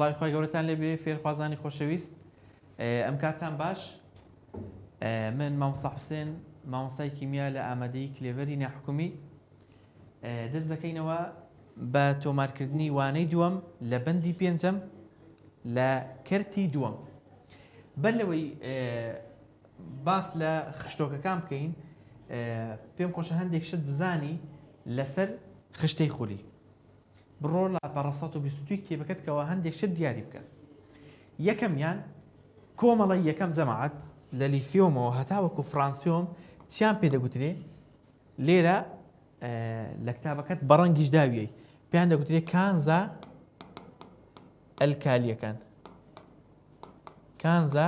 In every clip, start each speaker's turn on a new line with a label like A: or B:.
A: سڵاوی خۆی گەورەتان لێبێ فێرخوازانی خۆشەویست ئەم کاتتان باش من مامۆستا حوسێن مامۆستای کیمیا لە ئامادەیی کلێڤەری ناحکومی دەست دەکەینەوە بە تۆمارکردنی وانەی دووەم لە بەندی پێنجەم لە کەرتی دووەم. بەر لەوەی باس لە خشتۆکەکان بکەین پێم خۆشە هەندێک شت بزانی لەسەر خشتەی خولی. بڕۆ لە پەڕە 122 کتێبەکەتکەوە هەندێک شت دیاری بکە. یەکەمیان کۆمەڵی یەکەم جەماعەت لە لیتیۆمەوە هەتاوەکو فرانسیۆم چیان پێدەگوترێ لێرە لە کتابەکەت بەڕەنگیش داویەی پێیان دەگوترێ کانزا ئەلکالیەکان. کانزا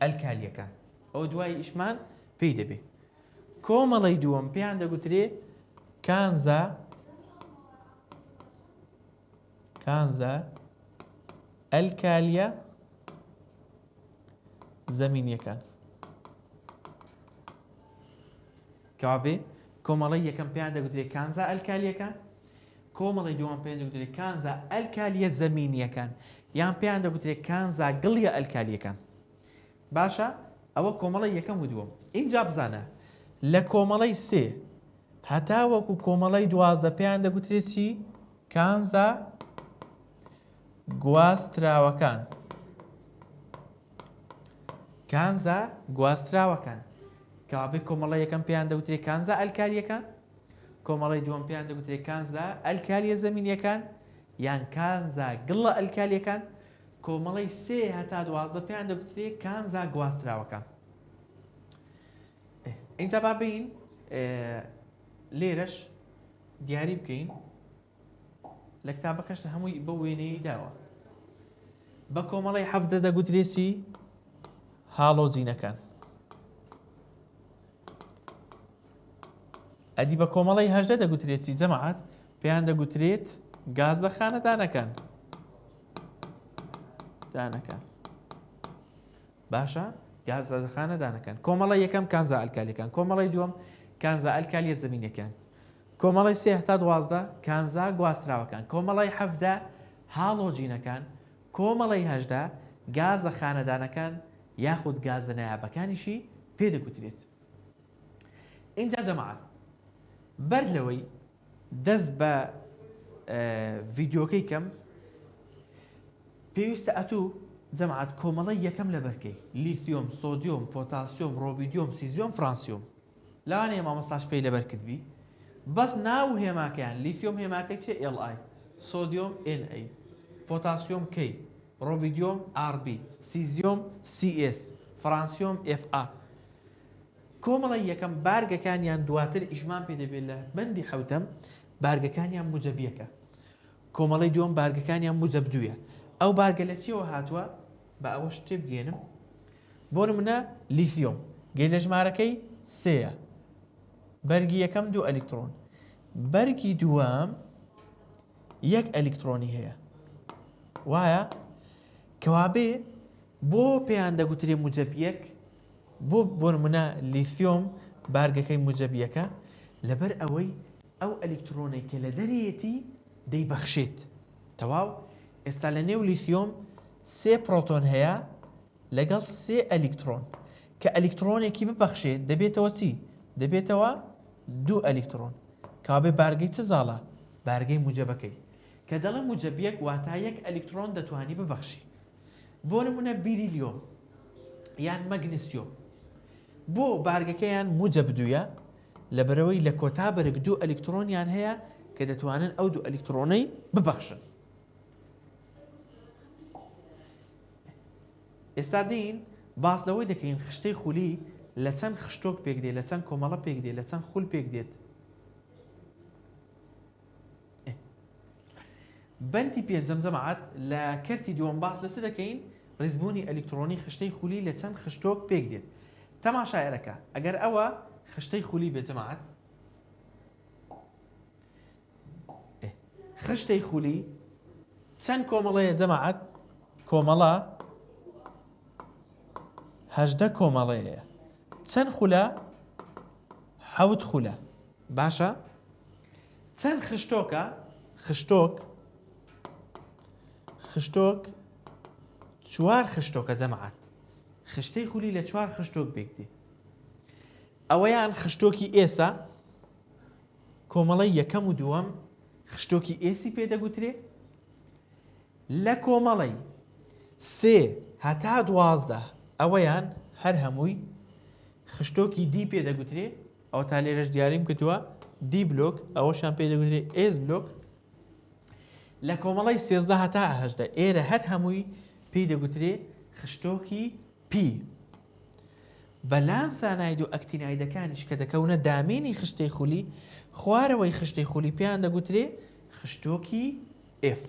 A: ئەلکالیەکان ئەو دوای ئیشمان پێی دەبێ. کۆمەڵی دووەم پێیان دەگوترێ کانزا ئەلکالیە زەمینیەکان. کەوابێ کۆمەڵی یەکەم پێیان دەگوترێ کانزا ئەلکالیەکان، کۆمەڵی دووەم پێیان دەگوترێ کانزا ئەلکالیە زەمینیەکان یان پێیان دەگوترێ کانزا گڵیە ئەلکالیەکان. باشە ئەوە کۆمەڵی یەکەم و دووەم. اینجا بزانە لە کۆمەڵی سێ هەتا وەکو کۆمەڵی دوازدە پێیان دەگوترێ چی؟ کانزا گواستراوەکان. کانزا گواستراوەکان کەوابێ کۆمەڵی یەکەم پێیان دەگوترێ کانزا ئەلکالیەکان، کۆمەڵی دووەم پێیان دەگوترێ کانزا ئەلکالیە زەمینیەکان یان کانزا گڵە ئەلکالیەکان، کۆمەڵی سێ هەتا دوازدە پێیان دەگوترێ کانزا گواستراوەکان. اینجا با بین لێرەش دیاری بکەین لە کتابەکەش هەمووی بە وێنەیە داوە. بە کۆمەڵی حەفدە دەگوترێ چی؟ هاڵۆجینەکان. ئەدی بە کۆمەڵی هەژدە دەگوترێت چی جەماعەت؟ پێیان دەگوترێت گازە خانەدانەکان. باشە گازە خانەدانەکان. کۆمەڵی یەکەم کانزا ئەلکالیەکان، کۆمەڵی دووەم کانزا ئەلکالیە زەمینیەکان، کۆمەڵی سێ هەتا دوازدە کانزا گواستراوەکان، کۆمەڵی حەفدە هاڵۆجینەکان، کۆمەڵی هەژدە گازە خانەدانەکان یاخود گازە نایابەکانیشی پێدەگوترێت. اینجا جەماعەت بەر لەوەی دەست بە ڤیدیۆکەی کەم پێویستە ئەتوو جەماعەت کۆمەڵی یەکەم لەبەرکەی لیتیۆم، سۆدیۆم، پۆتاسیۆم، ڕۆبیدیۆم، سیزیۆم، فرانسیۆم لەوانەیە مامۆستاش پێی لەبەر کردبی بەس ناو هێماکەیان لیتیۆم هێماکەی چێ؟ LI، سۆدیۆم NA، پۆتاسیۆم K، ڕۆبیدیۆم RB، سیزیۆم CS، فرانسیۆم FA. کۆمەڵی یەکەم بارگەکانیان دواتر ئیشمان پێدەبێت لە بەندی حەوتەم بارگەکانیان موجەبیەکە، کۆمەڵی دووەم بارگەکانیان موجەب دوویە. ئەو بارگە لە چیەوە هاتووە؟ بە ئەوەش تێبگێنم. بۆ نمونە لیتیۆم گەی لە ژمارەکەی سێیە، بەرگی یەکەم 2 ئەلکترۆن، بەرگی دووەم 1 ئەلکترۆنی هەیە. وایە؟ کەوابێ بۆ پێیان دەگوترێ موجەبیەک، بۆ نمونە لیتیۆم بارگەکەی موجەبیەکە لەبەر ئەوەی ئەو ئەلکترۆنەی کە لە دەرێتی دەیبەخشێت. تەواو ئێستا لە نێو لیتیۆم 3 پرۆتۆن هەیە لەگەڵ 3 ئەلکترۆن کە ئەلکترۆنێکی ببەخشێت دەبێتەوە چی؟ دەبێتەوە 2 ئەلکترۆن. کابێ بارگەی چ زاڵە؟ بارگەی موجەبەکەی. کە دەڵێ موجەبیەک واتە 1 ئەلکترۆن دەتوانی ببەخشی. بۆ نمونە بیریلیۆم یان مەگنیسیۆم بۆ بارگەکەیان موجەب دوویە لەبەرەوەی لە کۆتا بەرگ 2 ئەلکترۆنیان هەیە کە دەتوانن ئەو 2 ئەلکترۆنەی ببەخشن. ئێستا دین باس لەوەی دەکەین خشتەی خولی لە چەند خشتۆک پێک دێت، لە چەند کۆمەڵە پێک دێت، لە چەند خول پێک دێت. بەندی پێنجەم جەماعەت لە کەرتی دووەم باس لەچ دەکەین؟ ڕیزبوونی ئەلکترۆنی خشتەی خولی لە چەند خشتۆک پێک دێت. تەماشایەرەکە ئەگەر ئەوە خشتەی خولی بێت جەماعەت، خشتەی خولی چەند کۆمەڵەیە جەماعەت؟ کۆمەڵە 18 کۆمەڵەیە. چەند خولە؟ 7 خولە. باشە؟ چەند خشتۆکە؟ خشتۆک چوار خشتۆکە جەماعەت خشتەی خولی لە چوار خشتۆک بێکدێ ئەوەیان خشتۆکی ئێسا کۆمەڵی یەکەم و دووەم خشتۆکی ئێسی پێدەگوترێ لە کۆمەڵی سێ هەتا 12 ئەوەیان هەر هەمووی خشتۆکی دی پێدەگوترێ ئەو تا لێرەش دیاریم کردووە دی بلۆک ئەوەشان پێدەگوترێ ئێس بلۆک لە کۆمەڵی 13 هەتا 18 ئێرە هەر هەمووی پێی دەگوترێ خشتۆکی پی بەلام ساناید و ئەکتینایدەکانیش کە دەکەونە دامێنی خشتەی خولی خوارەوەی خشتەی خولی پێیان دەگوترێ خشتۆکی F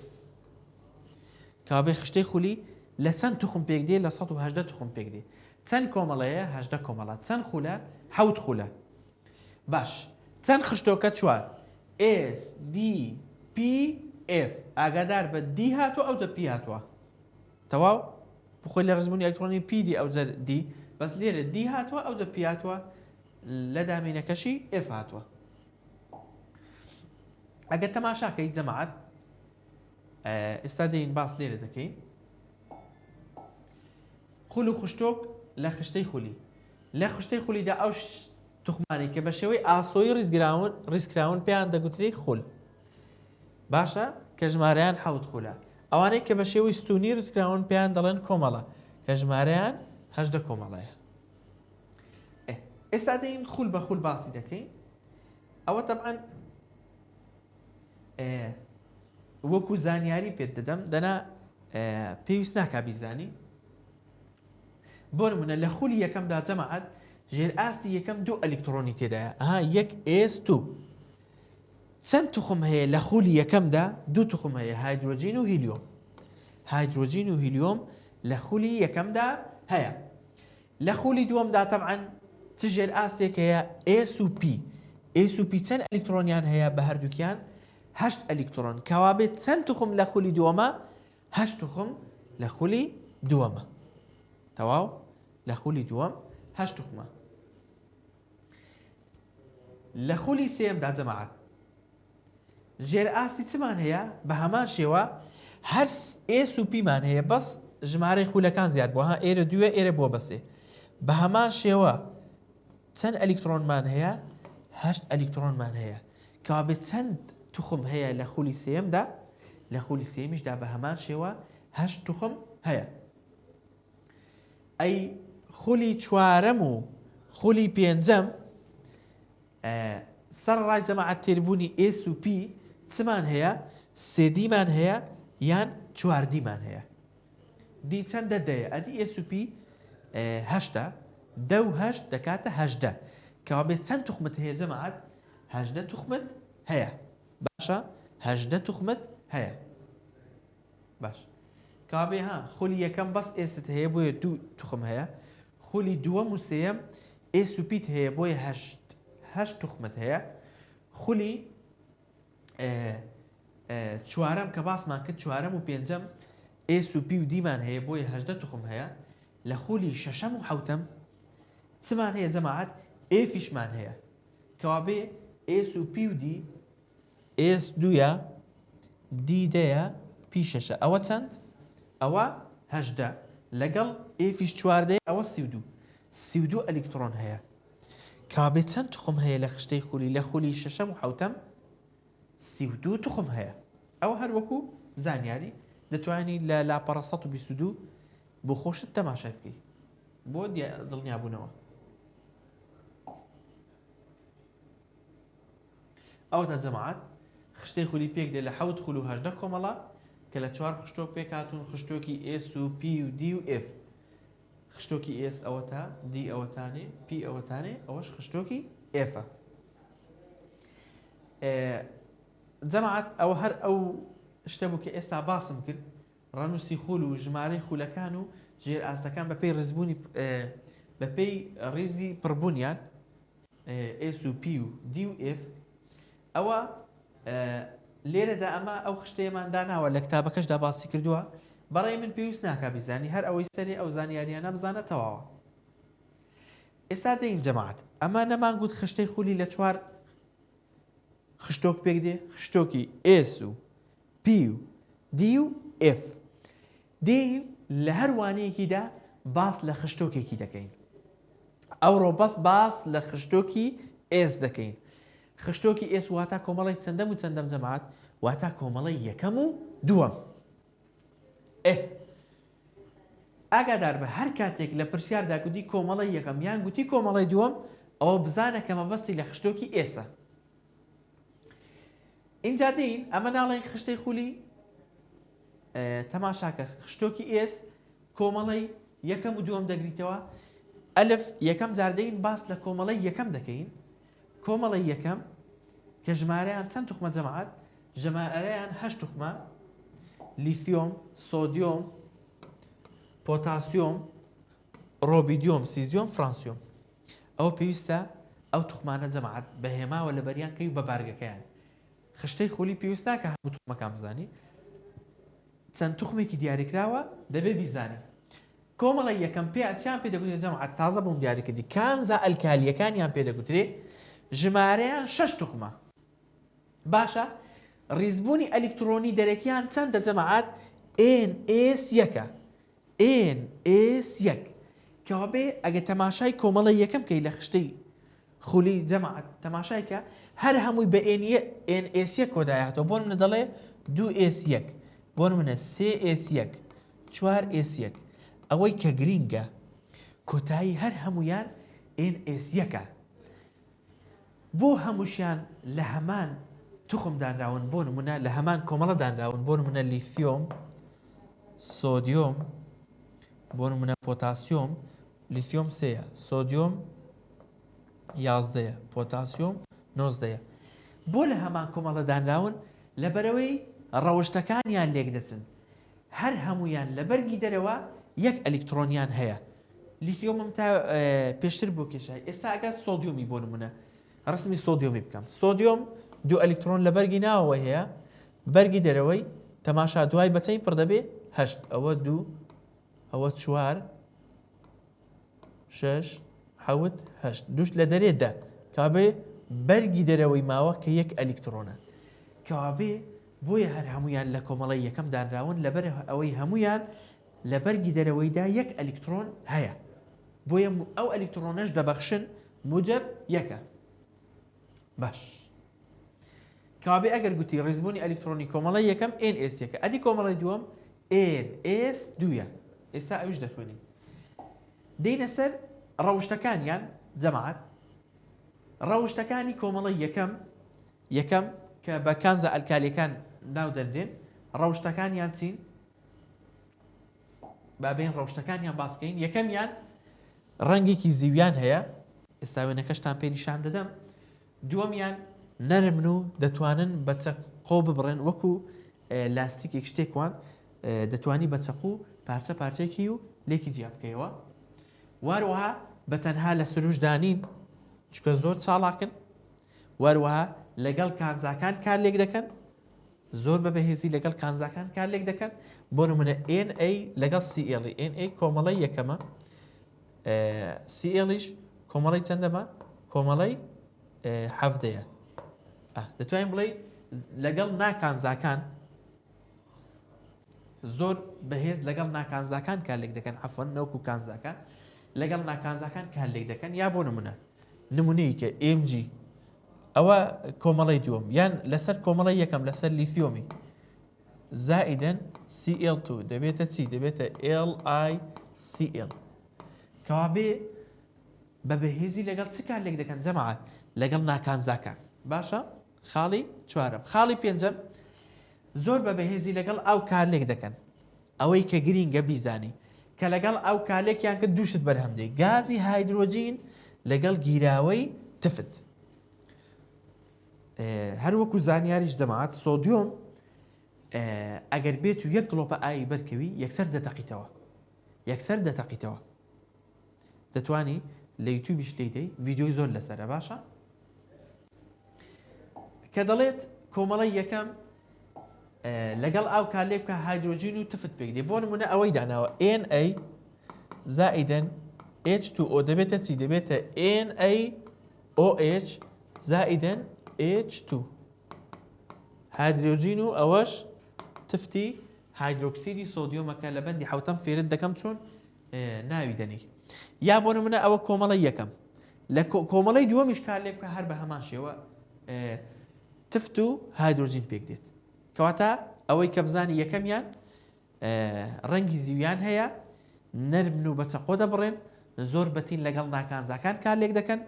A: کابێ خشتەی خولی لە چەند توخم پێک دێ لە 118 توخم پێک دێ چەند کۆمەڵەیە 18 کۆمەڵە چەند خولە 7 خولە باش چەند خشتۆکە چوار S D P F ئاگادار بە D هاتووە ئەوجە P هاتووە تەواو بخۆی لە ڕزمونی ئەلکترۆنی P دی ئەوجە D بەس لێرە D هاتووە ئەوجە P هاتووە لە دامینەکەشی F هاتووە ئەگەر تەماشاکەی جەماعەت ئێستا دەین باس لێرە دەکەین خول و خشتۆک لە خشتەی خولی لە خشتەی خولیدا ئەو توخمانی کە بە شێوەی ئاسۆی ڕیزکراون پێیان دەگوترێ خول باشە کە ژمارەیان 7 خولە ئەوانەی کە بە شێوەی ستونی ڕیزکراون پێیان دەڵێن کۆمەڵە کە ژمارەیان 18 کۆمەڵەیە ئێستا دەین خول بە خول باسی دەکەین ئەوە تەبعەن وەکو زانیاری پێت دەدەم دەنا پێویست ناکا بیزانی بۆ نمونە لە خولی یەکەمدا جەماعەت ژێر ئاستی یەکەم 2 ئەلکترۆنی تێدایە یەک S2 چەند توخم هەیە لە خولی یەکەمدا 2 توخم هەیە هایدرۆجین و هیلیۆم هایدرۆجین و هیلیۆم لە خولی یەکەمدا هەیە لە خولی دووەمدا تەبعەن چ ژێر ئاستێک هەیە S و P S و P چەند ئەلکترۆنیان هەیە بە هەردووکیان 8 ئەلکترۆن کەوابێت چەند توخم لە خولی دووەمە 8 توخم لە خولی دووەمە تەواو لە خولی دووەم 8 توخمە لە خولی سێمدا جەماعەت ژێر ئاستی چمان هەیە بە هەمان شێوە هەر S و P مان هەیە بەس ژمارەی خولەکان زیاد بووە ئێرە دوێ ئێرە بۆ بەسێ بە هەمان شێوە چەند ئەلکترۆنمان هەیە 8 ئەلکترۆنمان هەیە کەوابێت چەند توخم هەیە لە خولی سێمدا لە خولی سێمیشدا بە هەمان شێوە 8 توخم هەیە ئەی خولی چوارەم و خولی پێنجەم سەر ڕای جەماعەت تێربوونی S و P چمان هەیە سێدیمان هەیە یان چواردیمان هەیە دی چەندە دەیە ئەدی S و P 8 دە و 8 دەکاتە 18 کەوابێت چەند توخمت هەیە جەماعەت 18 توخمت هەیە باشە 18 توخمت هەیە باش کابێ خولی یەکەم بەس ئێست هەیە بۆیە 2 توخم هەیە خولی دووەم و سێیەم S و P هەیە بۆیە 8 توخمت هەیە خولی چوارەم کە باسمان کرد چوارەم و پێنجەم S و P و دیمان هەیە بۆیە 18 توخم هەیە لە خولی شەشەم و حەوتەم چمان هەیە جەماعەت Fیشمان هەیە کەوابێ S و P و دی S دوویە D دەیە P شەشە ئەوە چەند؟ ئەوە 18 لەگەڵ Fیش چواردەیە ئەوە 32 ئەلکترۆن هەیە کابێت چەند توخم هەیە لە خشتەی خولی لە خولی شەشەم و حەوتەم 32 توخم هەیە ئەوە هەر وەکو زانیاری دەتوانی لە لاپەڕە 122 بۆ خۆشت تەماشای بکەی بۆ دڵنیابوونەوە ئەوە تا جەماعەت خشتەی خولی پێک دێ لە 7 خول و 18 کۆمەڵە کە لە 4 خشتۆک پێک هاتوون خشتۆکی S و P و D و F خشتۆکی S ئەوە تا D ئەوەتانێ P ئەوەتانێ ئەوەش خشتۆکی F جەماعەت ئەوە هەر ئەو شتە بوو کە ئێستا باسم کرد ڕەنووسی خول و ژمارەی خولەکان و ژێر ئاستەکان بەپێی ڕزبوونی بەپێی ڕیزی پڕبوونیان S و P و D و F ئەوە لێرەدا ئەمە ئەو خشتەیەمان داناوە لە کتابەکەشدا باسی کردووە بەڕێی من پێویست ناکا بیزانی هەر ئەوەی سەرێ ئەو زانیاریانە بزانە تەواوە ئێستا دەین جەماعەت ئەمە نەمان گوت خشتەی خولی لە 4 خشتۆک پێک دێ خشتۆکی S و P و D و F D لە هەر وانەیەکیدا باس لە خشتۆکێکی دەکەین. ئەوڕۆ باس لە خشتۆکی ئێس دەکەین. خشتۆکی ئێس واتە کۆمەڵی چەندەم و چەندەم جەماعەت؟ واتە کۆمەڵی یەکەم و دووەم. ئاگادار بە هەر کاتێک لە پرسیاردا گوتی کۆمەڵی یەکەم یان گوتی کۆمەڵی دووەم، ئەوە بزانە کە مەبەستی لە خشتۆکی ئێسە. اینجا دەین ئەمە ناڵێن خشتەی خولی تەماشاکە خشتۆکی ئێس کۆمەڵی یەکەم و دووەم دەگریتەوە. ئەلف یەکەم جاردەین باس لە کۆمەڵی یەکەم دەکەین. کۆمەڵی یەکەم کە ژمارەیان چەند توخمە جەماعەت؟ ژمارەیان 8 توخمە: لیثیۆم، سۆدیۆم، پۆتاسیۆم، ڕۆبیدیۆم، سیزیۆم، فرانسیۆم. ئەوە پێویستە ئەو توخمانە جەماعەت بەهێماوە لە بەریان کەی بە بارگەکەیان. خشتەی خولی پێویستە کە هەموو توخمەکان بزانی. چەند توخمێکی دیاریکراوە دەبێ بیزانی. کۆمەڵی یەکەم چیان پێ دەگوترێت جەماعەت؟ تازە بۆم دیاریکردی. کانزا ئەلکالیەکانیان پێ دەگوترێت. ژمارەیان 6 توخمە. باشە، ڕیزبوونی ئەلکترۆنی دەرەکیان چەندە جەماعەت؟ NS1. NS1 کەوا بێ ئەگە تەماشای کۆمەڵی یەکەم کەی لە خشتەی خولی جەماعەت تەماشایکە هەر هەمووی بە NS1 کۆدایەتەوە. بۆن منە دەڵێ 2S1، بۆن منە 3S1، 4S1. ئەوەی کە گرینگە کۆتایی هەر هەمویان NS1. بۆ هەمووشیان لە هەمان توخم دانراون. بۆ نمونە لە هەمان کۆمەڵە دانراون. بۆ نمونە لیثیۆم، سۆدیۆم، بۆ نمونە پۆتاسیۆم. لیثیۆم 3، سۆدیۆم 11، پۆتاسیۆم 19. بۆ لە هەمان کۆمەڵە دانراون لەبەرەوەی ڕەوشتەکانیان لێک دەچن. هەر هەمویان لە بەرگی دەرەوە یەک ئەلکترۆنیان هەیە. لیثیۆمم تا پێشتر بۆ کێشای. ئێستا ئەگەر سۆدیۆمی بۆ نمونە ڕسمی سۆدیۆمی بکەم. سۆدیۆم 2 ئەلکترۆن لە بەرگی ناوەوە هەیە. بەرگی دەرەوەی تەماشا دوای بەچەی پڕ دەبێ 8. ئەوە 2، ئەوە 4، 6، 7، 8. دووش لە دەرێدا کابێ بەرگی دەرەوەی ماوە کە یەک ئەلکترۆنە. کابێ بۆیە هەر هەمویان لە کۆمەڵی یەکەم دانراون لەبەر ئەوەی هەمویان لە بەرگی دەرەوەیدا یەک ئەلکترۆن هەیە. بۆیە ئەو ئەلکترۆنەش دەبەخشن موجب یەکە. باش، کابێ ئەگەر گوتی ڕیزبوونی ئەلکترۆنی کۆمەڵی یەکەم NS1، ئەدی کۆمەڵی دووەم NS2. ئێستا ئەوش دەخوێنین. دەینە سەر ڕەوشتەکانیان جەماعەت. ڕەوشتەکانی کۆمەڵی یەکەم کە بە کانزا ئەلکالیەکان ناو دەردێن. ڕەوشتەکانیان چین؟ بابێن ڕەوشتەکانیان باسکەین. یەکەمیان ڕەنگێکی زیویان هەیە. ئێستا وێنەکەشتان پێ نیشان دەدەم. دووەمیان نەرمن و دەتوانن بە چەقۆ ببڕێن وەکو لاستیکێک شتێکوان دەتوانی بە چەقو پارچە پارچێکی و لێکی جیا بکەیەوە. واروەها بە تەنها لە سروشدانین چکە زۆر چاڵاکن. واروەها لەگەڵ کانزاکان کار لێک دەکەن. زۆر بە بەهێزی لەگەڵ کانزاکان کار لێک دەکەن. بۆ نمونە NA لەگەڵ CL. NA کۆمەڵی یەکەمە. CLش کۆمەڵی چەندەمە؟ کۆمەڵی 7. دەتوانین بڵێ لەگەڵ ناکانزاکان زۆر بەهێز لەگەڵ ناکانزاکان کار لێک دەکەن. عەفوەن نەوەکو کانزاکان لەگەڵ ناکانزاکان کار لێک دەکەن. یا بۆ نمونەیە کە MG ئەوە کۆمەڵی دووەم یان لەسەر کۆمەڵی یەکەم لەسەر لیثیۆمی زائیدەن CL2 دەبێتە چی؟ دەبێتە LiCl. کەوابێ بە بەهێزی لەگەڵ چ کار لێک دەکەن جەماعەت؟ لەگەڵ ناکانزاکان. باشە، خاڵی 4. خاڵی 5 زۆر بە بەهێزی لەگەڵ ئەو کار لێک دەکەن. ئەوەی کە گرینگە بیزانی کە لەگەڵ ئەو کالێکیان کرد دووشت بەرهەمدەی. گازی هایدرۆجین لەگەڵ گیراوەی تفت. هەر وەکو زانیاریش جەماعەت سۆدیۆم ئەگەر بێت و 1 گڵۆپە ئاوی بەرکەوی یەکسەر دەتەقیتەوە. دەتوانی لە یوتیوبیش لێدەی ڤیدیۆی زۆر لەسەرە. باشە، کە دەڵێت کۆمەڵی یەکەم لەگەڵ ئاو کالێک کە هایدرۆجین و تفت پێک دێ. بۆ نمونە ئەوەی داناوە Na زائیدەن H2O دەبێتە چی؟ دەبێتە NaOH زائیدەن H2. هایدرۆجین و ئەوەش تفتی هایدروکسیدی سۆدیۆمەکە لە بەندی حوتەم فێرت دەکەم چۆن ناوی دەنی یا بۆ نمونە ئەوە کۆمەڵی یەکەم لە کۆمەڵی دووەمیش کار لێ بکە هەر بە هەمان شێوە تفت و هایدروجین پێک دێت کەواتە ئەوەی کە بزانی یەکەمیان ڕەنگی زیویان هەیە نەرم و بەچەقۆ دەبڕێن زۆر بەتین لەگەڵ ناکانزاکان کار لێک دەکەن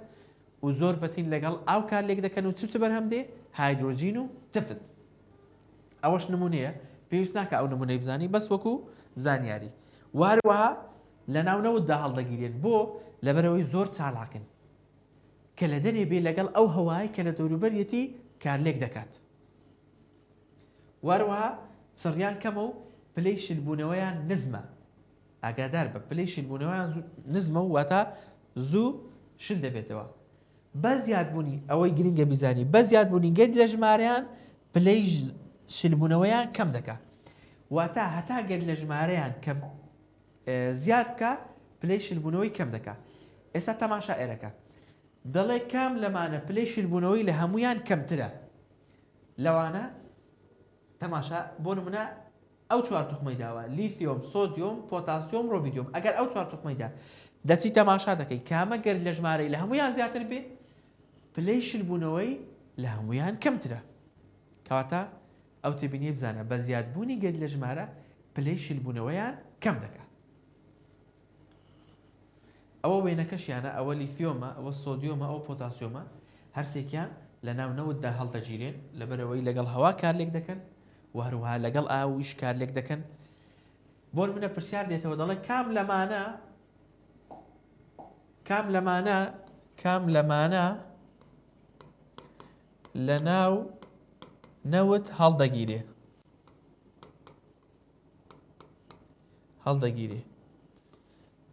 A: و زۆر بەتین لەگەڵ ئاو کار لێک دەکەن و چ بەرهەم دێ هایدروجین و تفت ئەوەش نمونەیە پێویست ناکە ئەو نمونەی بزانی بەس وەکو زانیاری واروەها لە ناونەوتدا هەڵدەگیرێن بۆ لەبەرەوەی زۆر چالاکن کە لە دەرێ بێ لەگەڵ ئەو هەوای کە لە دەوروبەرەتی کار لێک دەکات واروەها سڕیان کەمە و پلەی شلبوونەوەیان نزمە ئاگادار بە پلەی شلبوونەوەیان نزمە و واتە زوو شل دەبێتەوە بە زیادبوونی ئەوەی گرنگە بیزانی بە زیادبوونی گەد لە ژمارەیان پلەی شلبوونەوەیان کەم دەکات واتە هەتا گەد لە ژمارەیان کەم زیاد بکە پلەی شلبوونەوەی کەم دەکات ئێستا تەماشا ئێرەکە دەڵێ کام لەمانە پلەی شلبوونەوەی لە هەمویان کەمترە لەوانە تەماشا بۆ نمونە ئەو چوار توخمەی داوە لیثیۆم سۆدیۆم پۆتاسیۆم ڕۆبیدیۆم ئەگەر ئەو چوار توخمەیدا دەچی تەماشا دەکەی کامە گەر لە ژمارەی لە هەمویان زیاتر بێ پلەی شلبوونەوەی لە هەمویان کەمترە کەواتە ئەو تێبینی بزانە بە زیادبوونی گەر لە ژمارە پلەی شلبوونەوەیان کەم دەکات ئەوە وێنەکەشیانە ئەوە لیثیۆمە ئەوە سۆدیۆمە ئەو پۆتاسیۆمە هەرسێکیان لە ناونەوتدا هەڵدەگیرێن لەبەرەوەی لەگەڵ هەوا کار لێک دەکەن و هەروەها لەگەڵ ئاویش کار لێک دەکەن بۆ منە پرسیار دێتەوە دەڵێ کام لەمانە لە ناو نەوت هەڵدەگیرێ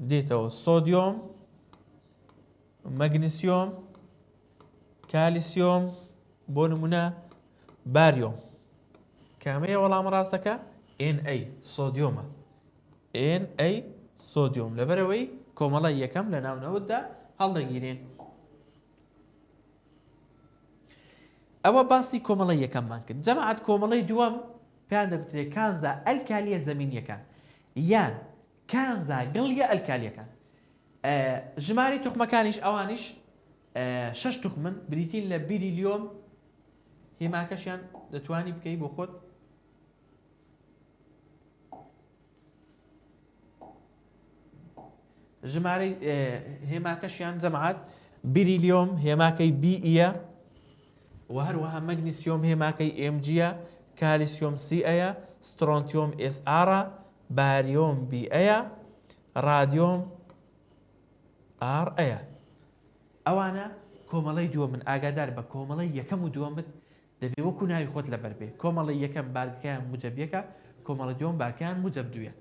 A: دێتەوە سۆدیۆم مەگنیسیۆم کالیسیۆم بۆ نمونە باریۆم کامەیە وەڵام ڕاستەکە Na سۆدیۆمە Na سۆدیۆم لەبەرەوەی کۆمەڵی یەکەم لە ناونەوتدا هەڵدەگیرێن ئەوە باسی کۆمەڵی یەکەممان کرد جەماعەت کۆمەڵی دووەم پێیان دەگوترێت کانزا ئەلکالیە زەمینیەکان یان کانزا گڵیە ئەلکالیەکان ژماری توخمەکانیش ئەوانیش 6 توخمن بریتین لە بیریلیۆم هێماکەشیان دەتوانی بکەی بۆ خۆت ژمارەی هێماکەشیان جەماعەت بیریلیۆم هێماکەی بیئە و هەروەها مەگنیسیۆم هێماکەی ئێمجیە کالیسیۆم سیئەیە سترۆنتیۆم ئێسئارە باریۆم بیئەیە رادیۆم ئارئەیە ئەوانە کۆمەڵی دووەمن ئاگادار بە کۆمەڵی یەکەم و دووەمت دەبێ وەکو ناوی خۆت لەبەر بێ کۆمەڵی یەکەم بارگەکەیان موجەب یەکە کۆمەڵی دووەم بارگەکەیان موجەب دوویە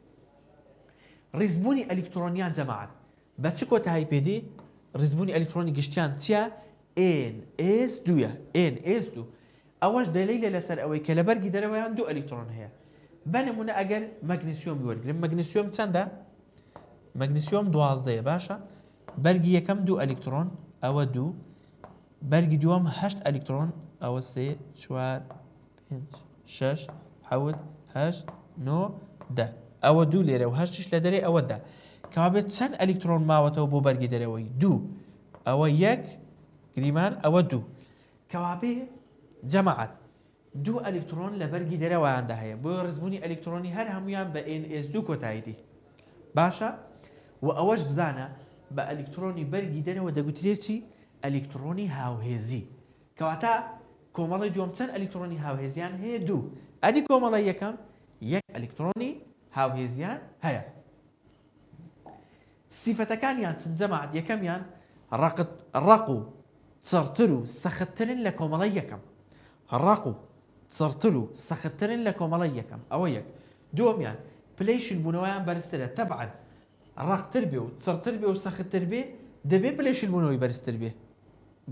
A: ڕیزبوونی ئەلیکترۆنیان جەماعەت بە چ کۆتایی پێدێ ڕیزبوونی ئەلیکترۆنی گشتیان چییە NS2 NS2 ئەوەش دەلیلە لەسەر ئەوەی کە لە بەرگی دەرەوەیان دوو ئەلیکترۆن هەیە بەنمونە ئەگەر مەگنیسیۆمی وەرگرم مەگنیسیۆم چەندە مەگنیسیۆم 12 باشە بەرگی یەکەم دوو ئەلیکترۆن ئەوە دوو بەرگی دووەم 8 ئەلیکترۆن ئەوە 3 4 5 6 7 8 9 10 ئەوە دوو لێرە و هەشتش لە دەرێ ئەوەدا کابێت چەند ئەلیکترۆن ماوەتەوە بۆ بەرگی دەرەوەی دوو ئەوە یەک گریمان ئەوە دوو کەوابێ جەماعەت دوو ئەلیکترۆن لە بەرگی دەرەوەیاندا هەیە بۆ ڕزبوونی ئەلیکترۆنی هەر هەمویان بە NS2 کۆتاییدی باشە و ئەوەش بزانە بە ئەلیکترۆنی بەرگی دەرەوە دەگوترێت چی ئەلیکترۆنی هاوهێزی کەواتە کۆمەڵی دووەم چەند ئەلیکترۆنی هاوهێزیان هەیە دوو ئەدی کۆمەڵی یەکەم یەک ئەلیکترۆنی هاوهێزیان هەیە سیفەتەکانیان چەند جەماعەت یەکەمیان ڕق و چڕتر و سەختترن لە کۆمەڵی یەکەم ڕق و چڕتر و سەختترن لە کۆمەڵی یەکەم ئەوە یەک دووەمیان پلەی شلبوونەوەیان بەرزترە تەبعەن ڕقتر بێ و چڕتر بێ و سەختتر بێ دەبێت پلەی شلبوونەوەی بەرزتر بێ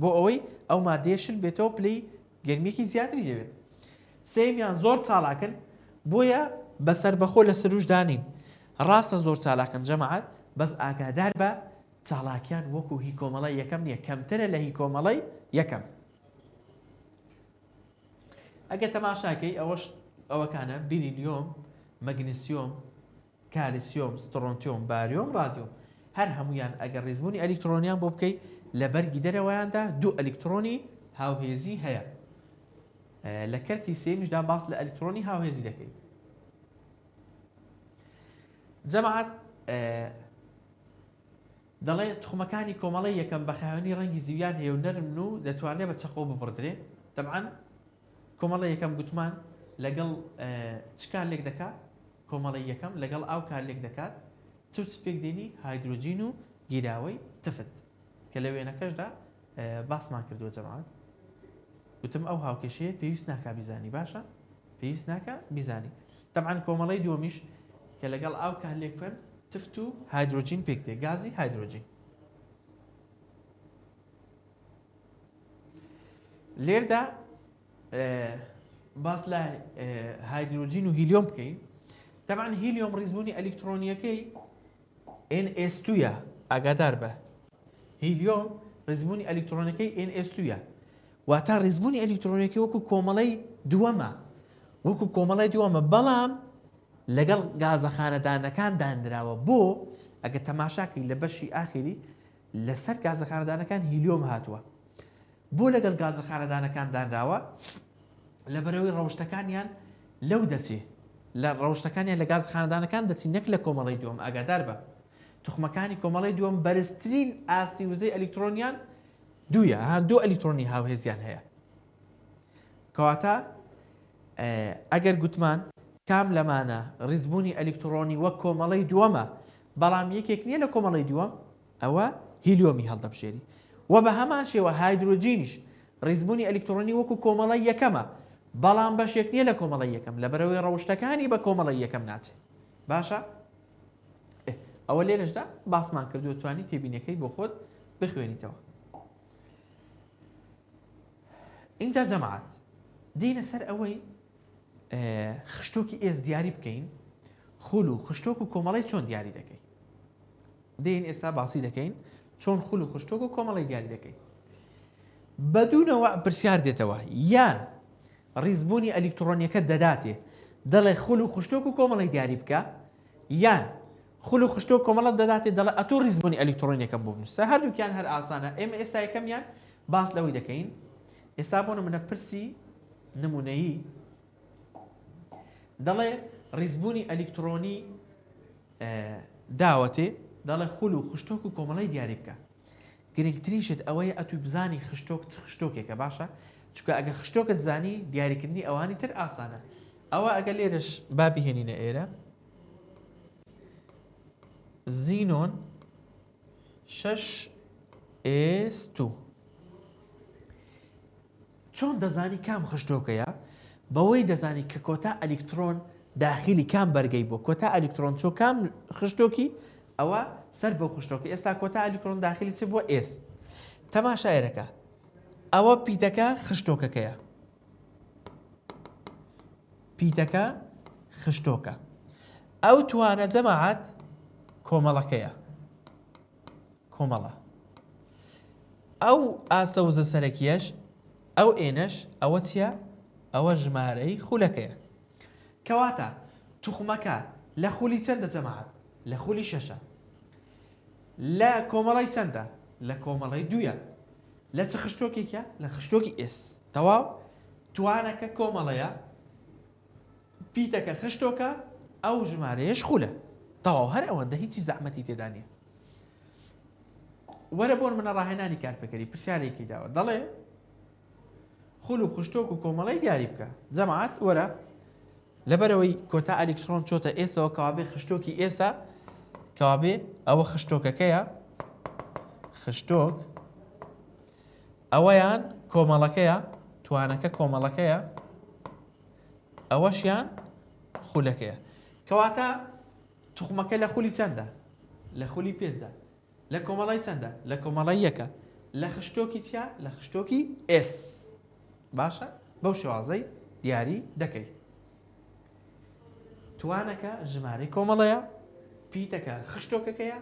A: بۆ ئەوەی ئەو مادەیە شل بێتەوە پلەی گەرمیەکی زیاتری دەبێت سێمیان زۆر چالاکن بۆیە بەسەر بەخۆ لە سروش دانین ڕاستە زۆر چالاکن جەماعەت بەس ئاگادار بە چالاکیان وەکو هی کۆمەڵی یەکەم نییە کەمترە لە هی کۆمەڵی یەکەم ئەگە تەماشاکەی ئەوەش ئەوەکانە بیریلیۆم مەگنیسیۆم، کالسیۆم، سترۆنتیۆم، باریۆم، رادیۆم هەر هەمویان ئەگەر ڕیزبوونی ئەلیکترۆنیان بۆ بکەیت لە بەرگی دەرەوەیاندا دوو ئەلیکترۆنی هاوهێزی هەیە. لە کەرتی سێمیشدا باس لە ئەلیکترۆنی هاوهێزی دەکەیت. جەماعەت دەڵێ تخمەکانی کۆمەڵی یەکەم بە خاوێنی ڕەنگی زیویان هەیە و نەرمن و دەتوانێت بە چەقۆ ببڕدرێت. طبعاً کۆمەڵی یەکەم گوتمان لەگەڵ چ کارلێک دەکات؟ کۆمەڵی یەکەم لەگەڵ ئاو کارلێک دەکات چ سپێک دێنی هایدرۆجین و گیراوەی تفت کە لە وێنەکەشدا باسمان کردووە جەماعەت. وتم ئەو هاوکێشەیە پێویست ناکا بیزانی باشە؟ پێویست ناکە بیزانی. طبعاً کۆمەڵی دووەمیش کە لەگەڵ ئاو کارلێک بکەن تفت و هایدرۆجین پێک دێ گازی هایدرۆجین. لێردا باس لە هایدرۆجین و هیلیۆم بکەین. طبعاً هیلیۆم ڕیزبوونی ئەلیکترۆنیەکەی NS2 ئاگادار بە هیلیۆم ڕیزبوونی ئەلیکترۆنەکەی NS2 واتە ڕیزبوونی ئەلیکترۆنیەکەی وەکو کۆمەڵەی دووەمە وەکو کۆمەڵی دووەمە بەڵام لەگەڵ گازە خانەدانەکان دانراوە. بۆ ئەگە تەماشاکەی لە بەشی ئاخری لەسەر گازە خانەدانەکان هیلیۆم هاتووە. بۆ لەگەڵ گازە خانەدانەکان دانراوە لەبەرەوەی ڕەوشتەکانیان لەو دەچێت لە ڕەوشتەکانیان لە گاز خانەدانەکان دەچین نەک لە کۆمەڵی دووەم. ئاگادار بە تخمەکانی کۆمەڵی دووەم بەرزترین ئاستی وزەی ئەلیکترۆنیان دوویە دوو ئەلیکترۆنی هاوهێزیان هەیە. کەواتە ئەگەر گوتمان کام لەمانە ڕیزبوونی ئەلیکترۆنی وەک کۆمەڵی دووەمە بەڵام یەکێک نییە لە کۆمەڵی دووەم ئەوە هیلیۆمی هەڵدەبژێری. و بە هەمان شێوە هایدرۆجینیش ڕیزبوونی ئەلیکترۆنی وەکو کۆمەڵی یەکەمە بەڵام بەشێک نییە لە کۆمەڵی یەکەم لەبەرەوەی ڕەوشتەکانی بە کۆمەڵی یەکەم ناچێت. باشە؟ ئەوە لێرەشدا باسمان کردو توانی تێبینەکەی بۆ خۆت بخوێنیتەوە. اینجا جەماعەت دینە سەر ئەوەی خشتۆکی ئێس دیاری بکەین خول و خشتۆک و کۆمەڵی چۆن دیاری دەکەین. دین ئێستا باسی دەکەین چۆن خول و خشتۆک و کۆمەڵی دیاری دەکەین. بەدوونەوە پرسیار دێتەوە یان ڕیزبوونی ئەلیکترۆنیەکە دەداتێ دەڵێ خول و خشتۆک و کۆمەڵی دیاری بکە یان خول و خشتۆک کۆمەڵت دەداتێ دەڵێ ئەتۆ ڕیزبوونی ئەلیکترۆنیەکەم بۆ بنووسە. هەردووکیان هەر ئاسانە. ئێمە ئێستا یەکەمیان باس لەوەی دەکەین. ئێستا بۆ نمونە پرسی نمونەیی دەڵێ ڕیزبوونی ئەلیکترۆنی داوەتێ دەڵێ خول و خشتۆک و کۆمەڵی دیاری بکە. گرنگترینشت ئەوەیە ئەتوی بزانی خشتۆک خشتۆکێکە باشە چونکە ئەگە خشتۆکت زانی دیاریکردنی ئەوانی تر ئاسانە. ئەوە ئەگە لێرەش بابی هێنینە ئێرە زینۆن 6S2 چۆن دەزانی کام خشتۆکەیە؟ بەوەی دەزانی کە کۆتا ئەلیکترۆن داخلی کام بەرگەی بۆ کۆتا ئەلیکترۆن چۆ کام خشتۆکی ئەوە سەر بۆ خشتۆکی. ئێستا کۆتا ئەلیکترۆن داخلی چ بۆ S. تەماشایەرەکە ئەوە پیتەکە خشتۆکەکەیە. پیتەکە خشتۆکە. ئەو توانە جەماعەت کۆمەڵەکەیە. کۆمەڵە. ئەو ئاستە وزە سەرەکیەش ئەو ئێنەش ئەوە چیە؟ ئەوە ژمارەی خولەکەیە. کەواتە توخمەکە لە خولی چەندە جەماعەت؟ لە خولی 6. لە کۆمەڵی چەندە؟ لە کۆمەڵی 2. لە چه خشتۆکێکە؟ لە خشتۆکی S. تەواو توانەکە کۆمەڵەیە پیتەکە خشتۆکە ئەو ژمارەیەش خولە. تەواو هەر ئەوەندە هیچی زەحمەتی تێدا نییە. وەرە بۆن منە ڕاهێنانی کارپێکەری پرسیارێکی داوە دەڵێ خول و خشتۆک و کۆمەڵی دیاری بکە. جەماعەت وەرە لەبەرەوەی کۆتا ئەلیکترۆن چۆتە ئێسەوە کەوابێ خشتۆکی ئێسە کەوابێ ئەوە خشتۆکەکەیە خشتۆک ئەوەیان کۆمەڵەکەیە توانەکە کۆمەڵەکەیە ئەوەشیان خولەکەیە. کەواتە توخمەکە لە خولی چەندە؟ لە خولی 5. لە کۆمەڵی چەندە؟ لە کۆمەڵی 1. لە خشتۆکی چیا؟ لە خشتۆکی S. باشە بەو شێوازەی دیاری دەکەی. توانەکە ژمارەی کۆمەڵەیە پیتەکە خشتۆکەکەیە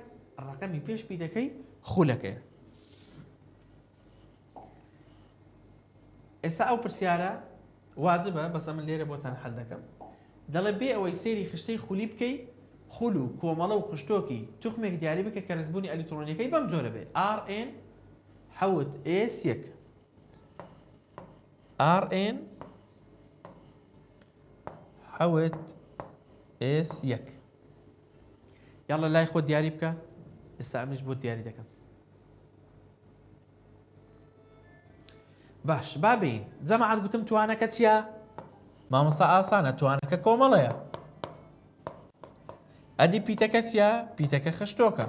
A: ڕقەمی پێش پیتەکەی خولەکەیە. ئێستا ئەو پرسیارە واجبە بەسە من لێرە بۆتان حەل دەکەم. دەڵێ بێ ئەوەی سێری خشتەی خولی بکەی خول و کۆمەڵە و خشتۆکی توخمێک دیاری بکە کە ڕێزبوونی ئەلیکترۆنیەکەی بەم جۆرە بێ RN حوت S1 RN حوت S1 یاڵە لای خۆ دیاری بکە ئێستا ئەمش بۆ دیاری دەکەم باش بابین جەماعەت گوتم توانەکە چییە؟ مامۆستا ئاسانە توانەکە کۆمەڵەیە ئەدی پیتەکە چییە؟ پیتەکە خشتۆکە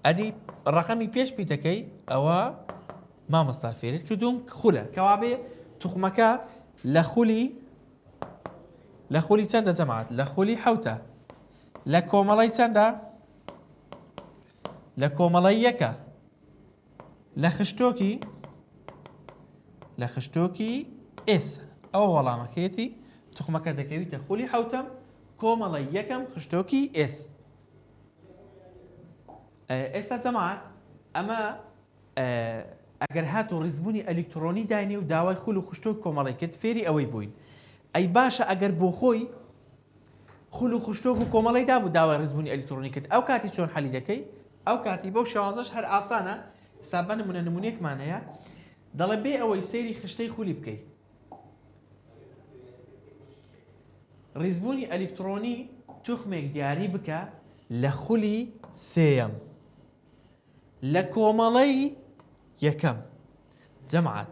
A: ئەدی ڕقەمی پێش پیتەکەی ئەوە مامۆستا فێرت کردوم خولە کەوابێ توخمەکە لە خولی چەندە جەماعەت؟ لە خولی حوتە لە کۆمەڵەی چەندە؟ لە کۆمەڵەی یەکە لە خشتۆکی S ئەوە وەڵامەکەیەتی توخمەکە دەکەویتە خولی حوتەم کۆمەڵەی یەکەم خشتۆکی S ئێستا جەماعەت ئەمە ئەگەر هاتو ڕیزبوونی ئەلیکترۆنی داینێ و داوای خول و خشتۆک کۆمەڵی کرد فێری ئەوەی بووین ئەی باشە ئەگەر بۆ خۆی خول و خشتۆک و کۆمەڵی دابوو داوای ڕیزبوونی ئەلیکترۆنی کرد ئەو کاتی چۆن حەلی دەکەی ئەو کاتی بەو شێوازەش هەر ئاسانە سابە نمونەیەکمان هەیە دەڵێ بێ ئەوەی سەیری خشتەی خولی بکەیت ڕیزبوونی ئەلیکترۆنی توخمێک دیاری بکە لە خولی سێیەم لە کۆمەڵەی یەکەم جەماعەت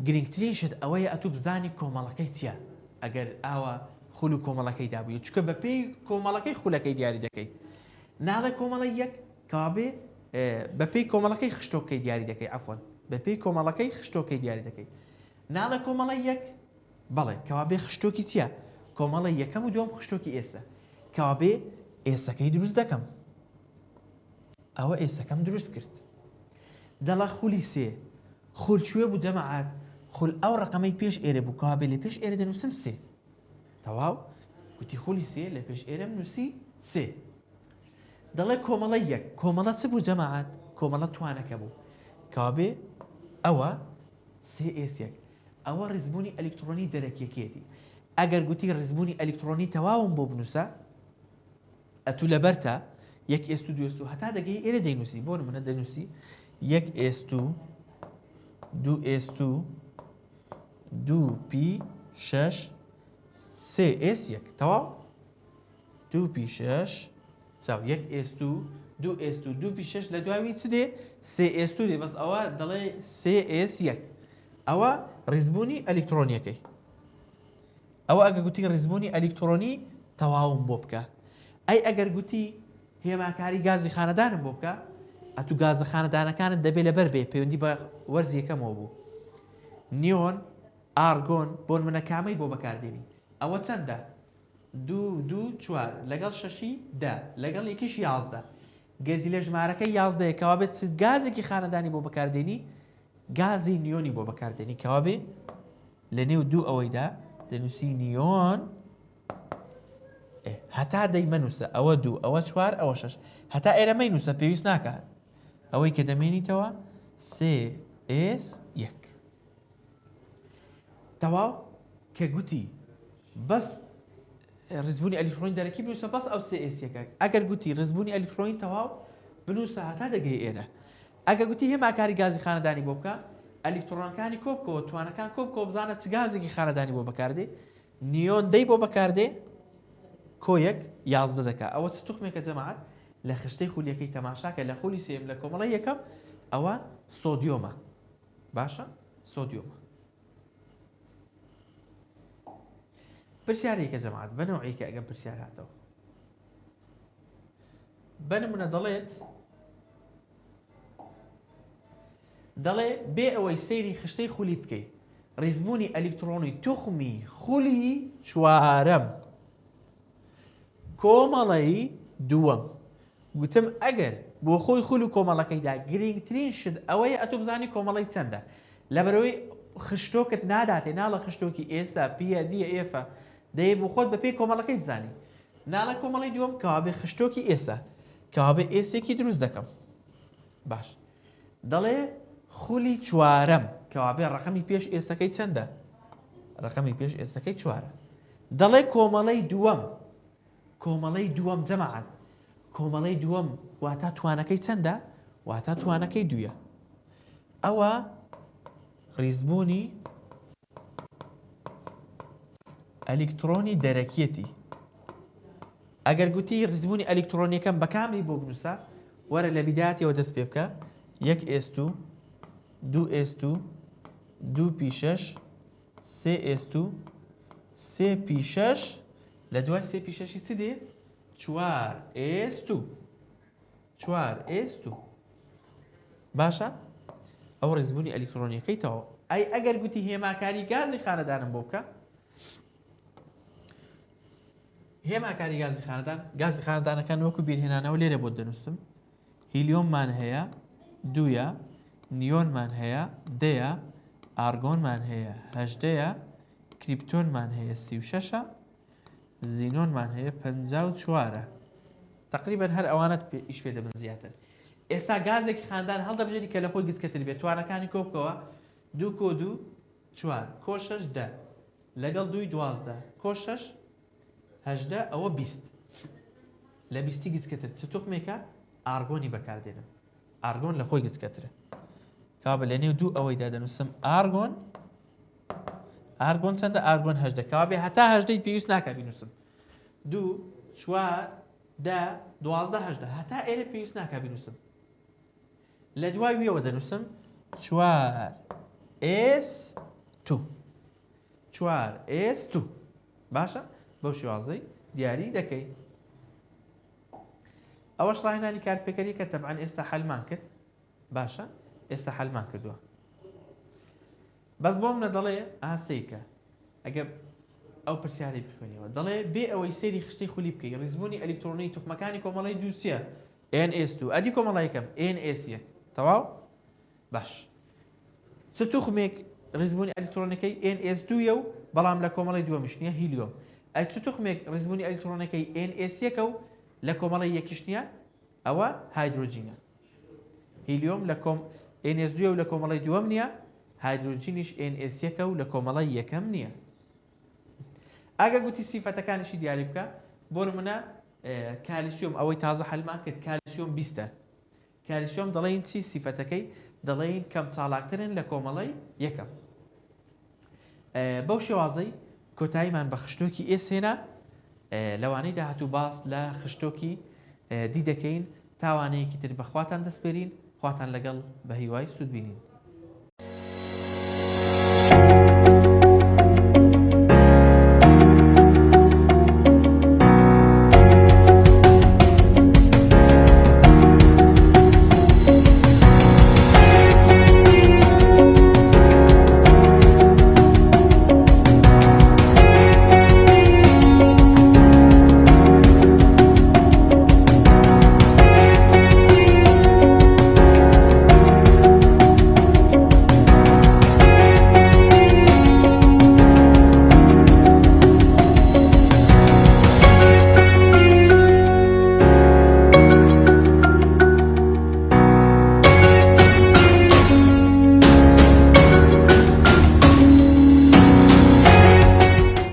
A: گرنگترین شت ئەوەیە ئەتوو بزانی کۆمەڵەکەی چییە ئەگەر ئاوە خول و کۆمەڵەکەی دابووی چکە بە پێی کۆمەڵەکەی خولەکەی دیاری دەکەیت ناڵە کۆمەڵی یەک کابێ بە پێی کۆمەڵەکەی خشتۆکەی دیاری دەکەی عەفوەن بە پێی کۆمەڵەکەی خشتۆکەی دیاری دەکەی ناڵە کۆمەڵی یەک بەڵێ کەوابێ خشتۆکی چییە کۆمەڵی یەکەم و دووەم خشتۆکی ئێسە کەوابێ ئێسەکەی دروست دەکەم ئەوە ئێسەکەم دروست کرد دەڵا خولی سێ خول کوێ بوو جەماعەت خول ئەو ڕقەمەی پێش ئێرە بوو کەوابێ لێ پێش ئێرە دەنووسم سێ تەواو گوتی خولی سێ لە پێش ئێرەم نووسی سێ دەڵێ کۆمەڵە یەک کۆمەڵە چ بوو جەماعەت کۆمەڵە توانەکە بوو کەوابێ ئەوە سێ ئێسێک ئەوە ڕیزبوونی ئەلیکترۆنی دەرەکیەکێتی ئەگەر گوتی ڕیزبوونی ئەلیکترۆنی تەواوم بۆ بنووسە ئەتوو لەبەرتە یەک ئێست و دوو ئێست و هەتا دەگەی ئێرە دەینووسی بۆ نمونە دەنووسی یەک ئێست و دوو ئێست و دوو پی شەش سێ ئێست یەک تەواو دوو پی شەش چاو یەک ئێست و دوو ئێست و دوو پی شەش لە دواوی چ دێ سێ ئێست و دێ بەس ئەوە دەڵێ سێ ئێست یەک ئەوە ڕیزبوونی ئەلیکترۆنیەکەی ئەوە ئەگە گوتی ڕیزبوونی ئەلیکترۆنی تەواوم بۆ بکە ئەی ئەگەر گوتی هێماکاری گازی خانەدانم بۆ بکە ئەتوو گازە خانەدانەکانت دەبێ لەبەر بێ پەیوەندی بە وەرزی یەکەمەوە بوو نیۆن ئارگۆن بۆن منە کامەی بۆ بەکاردێنی ئەوە چەندە دوو چوار لەگەڵ شەشی دا لەگەڵ یەکیش یازدە گەردی لە ژمارەکەی یازدەیە کەوا بێت گازێکی خانەدانی بۆ بەکاردێنی گازی نیۆنی بۆ بەکاردێنی کەوا بێ لە نێو دوو ئەوەیدا دەنووسی نیۆن هەتا دەیمەنووسە ئەوە دوو ئەوە چوار ئەوە شەش هەتا ئێرەمەی نووسە پێویست ناکات ئەوەی کە دەمێنیتەوە سێ ئێس یەک تەواو کە گوتی بەس ڕیزبوونی ئەلیکترۆنی دەرەکی بنووسە بەس ئەو سێ ئێس یەکە ئەگەر گوتی ڕیزبوونی ئەلیکترۆنی تەواو بنووسە هەتا دەگەی ئێرە ئەگەر گوتی هێماکاری گازی خانەدانی بۆ بکە ئەلیکترۆنەکانی کۆ بکەوە توانەکان کۆ بکەوە بزانە چ گازێکی خانەدانی بۆ بەکاردێ نیۆن دەی بۆ بەکاردێ کۆیەک یازدە دەکات ئەوە چ توخمێکە جەماعەت لە خشتەی خولیەکەی تەماشاکە لە خولی سێم لە کۆمەڵی یەکەم ئەوە سۆدیۆمە باشە سۆدیۆمە پرسیارێکە جەماعەت بە نەوعێکە ئەگەم پرسیار هاتەوە بە نمونە دەڵێ بێ ئەوەی سەیری خشتەی خولی بکەیت ڕیزبوونی ئەلیکترۆنی توخمی خولی چوارەم کۆمەڵەی دووەم گوتم ئەگەر بۆ خۆی خول و کۆمەڵەکەیدا گرنگترین شت ئەوەیە ئەتوو بزانی کۆمەڵی چەندە لەبەرەوەی خشتۆکت ناداتێ ناڵە خشتۆکی ئێسا پیە دیە ئێفە دەیە بۆ خۆت بەپێی کۆمەڵەکەی بزانی ناڵە کۆمەڵی دووەم کەوابێ خشتۆکی ئێسا کەوابێ ئێسێکی دروست دەکەم باش دەڵێ خولی چوارەم کەوابێ ڕقەمی پێش ئێسەکەی چەندە ڕقەمی پێش ئێسەکەی چوارە دەڵێ کۆمەڵەی دووەم کۆمەڵەی دووەم جەماعەت کۆمەڵەی دووەم واتە توانەکەی چەندە؟ واتە توانەکەی دوویە. ئەوە ڕیزبوونی ئەلیکترۆنی دەرەکیەتی. ئەگەر گوتی ڕیزبوونی ئەلیکترۆنیەکەم بە کامی بۆ بنووسە، وەرە لە بیداەتەوە دەست پێ بکە 1s2 2s2 2p6 3s2 3p6 لە دوای 3p6 چ دێ؟ 4s2 4s2 باشە؟ ئەو ڕیزبوونی ئەلیکترۆنیەکەیتەوە. ئەی ئەگەر گوتی هێماکاری گازی خانەدانم بۆ بکە، هێماکاری گازی خانەدانەکان وەکو بیرهێنانەوە لێرە بۆ دەنووسم. هیلیۆممان هەیە 2، نیۆنمان هەیە 10، ئارگۆنمان هەیە 8، کریپتۆنمان هەیە 36، زینۆنمان هەیە 54. تقریبا هەر ئەوانت ئیش پێ دەبن زیاتر. ئێستا گازێکی خاندان هەڵدەبژێری کە لە خۆی گچکەتر بێت، توانەکانی کۆبکەوە 2 کۆ 2 4 کۆ 6 10 لەگەڵ 2 12 کۆ 6 18 ئەوە 20 لە 20 گچکەتر چ تۆخمێکە؟ ئارگۆنی بەکاردێنم. ئارگۆن لە خۆی گچکەترە. کابە لە نێو دوو ئەوەیدا دەنووسم ئارگۆن چەندە؟ ئارگۆن 18. کابێ هەتا 18 پێویست ناکە بینووسم. 2 4 10 12 18 هەتا ئێرە پێویست ناکە بینووسم. لە دوای ویەوە دەنووسم 4s2 4s2 باشە؟ بەو شێوازەی دیاری دەکەی. ئەوەش ڕاهێنانی کارپێکەری کە تەبعەن ئێستا حەلمان کرد. باشە؟ ئێستا حەلمان کردووە. بەس بۆ منە دەڵێ ئاسەیکە ئەگە ئەو پرسیارەی بخوێنیەوە دەڵێ بێ ئەوەی سێری خشتەی خولی بکەی ڕیزبوونی ئەلیکترۆنی توخمەکانی کۆمەڵەی دووسیە NS2 ئەدی کۆمەڵای یەکەم NS1 تەواو؟ باش. چ توخمێک ڕیزبوونی ئەلیکترۆنەکەی NS2 و بەڵام لە کۆمەڵی دووەمش نییە هیلیۆم. ئەی چ توخمێک ڕیزبوونی ئەلیکترۆنەکەی NS1 و لە کۆمەڵی یەکیش نییە؟ ئەوە هایدرۆجینە. هیلیۆم لە NS2 و لە کۆمەڵی دووەم نییە، هایدرۆجینیش NS1 و لە کۆمەڵی یەکەم نییە. ئەگە گوتی سیفەتەکانیشی دیاری بکە، بۆ نمونە کالیسیۆم ئەوەی تازە حەلمان کرد کالیسیۆم 20. کالیسیۆم دەڵێن چی سیفەتەکەی؟ دەڵێن کەم چالاکترن لە کۆمەڵی یەکەم. بەو شێوازەی کۆتاییمان بە خشتۆکی ئێس هێنا. لەوانەی داهاتوو باس لە خشتۆکی دی دەکەین تاوانەیەکی تر بەخواتان دەستپێرین. خواتان لەگەڵ بە هیوای سوود بینین.